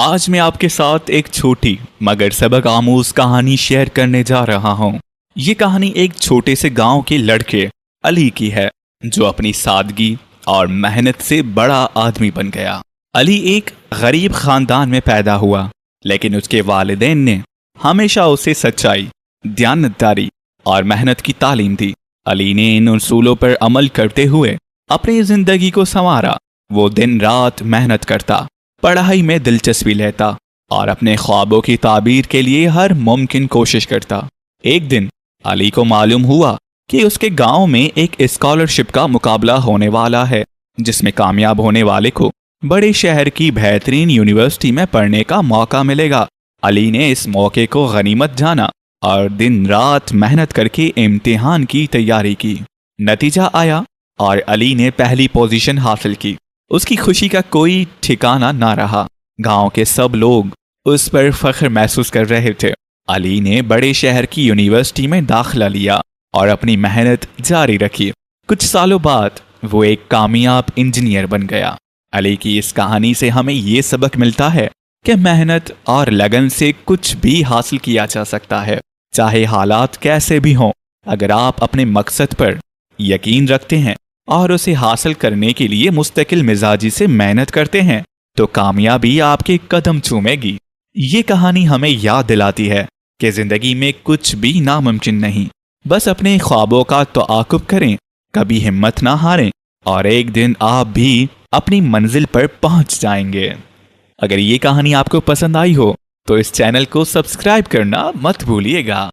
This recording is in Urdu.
آج میں آپ کے ساتھ ایک چھوٹی مگر سبق آموز کہانی شیئر کرنے جا رہا ہوں۔ یہ کہانی ایک چھوٹے سے گاؤں کے لڑکے علی کی ہے جو اپنی سادگی اور محنت سے بڑا آدمی بن گیا۔ علی ایک غریب خاندان میں پیدا ہوا، لیکن اس کے والدین نے ہمیشہ اسے سچائی، دیانتداری اور محنت کی تعلیم دی۔ علی نے ان اصولوں پر عمل کرتے ہوئے اپنی زندگی کو سنوارا۔ وہ دن رات محنت کرتا، پڑھائی میں دلچسپی لیتا اور اپنے خوابوں کی تعبیر کے لیے ہر ممکن کوشش کرتا۔ ایک دن علی کو معلوم ہوا کہ اس کے گاؤں میں ایک اسکالرشپ کا مقابلہ ہونے والا ہے، جس میں کامیاب ہونے والے کو بڑے شہر کی بہترین یونیورسٹی میں پڑھنے کا موقع ملے گا۔ علی نے اس موقع کو غنیمت جانا اور دن رات محنت کر کے امتحان کی تیاری کی۔ نتیجہ آیا اور علی نے پہلی پوزیشن حاصل کی۔ اس کی خوشی کا کوئی ٹھکانہ نہ رہا۔ گاؤں کے سب لوگ اس پر فخر محسوس کر رہے تھے۔ علی نے بڑے شہر کی یونیورسٹی میں داخلہ لیا اور اپنی محنت جاری رکھی۔ کچھ سالوں بعد وہ ایک کامیاب انجینئر بن گیا۔ علی کی اس کہانی سے ہمیں یہ سبق ملتا ہے کہ محنت اور لگن سے کچھ بھی حاصل کیا جا سکتا ہے، چاہے حالات کیسے بھی ہوں۔ اگر آپ اپنے مقصد پر یقین رکھتے ہیں اور اسے حاصل کرنے کے لیے مستقل مزاجی سے محنت کرتے ہیں تو کامیابی آپ کے قدم چومے گی۔ یہ کہانی ہمیں یاد دلاتی ہے کہ زندگی میں کچھ بھی ناممکن نہیں، بس اپنے خوابوں کا تعاقب کریں، کبھی ہمت نہ ہاریں اور ایک دن آپ بھی اپنی منزل پر پہنچ جائیں گے۔ اگر یہ کہانی آپ کو پسند آئی ہو تو اس چینل کو سبسکرائب کرنا مت بھولیے گا۔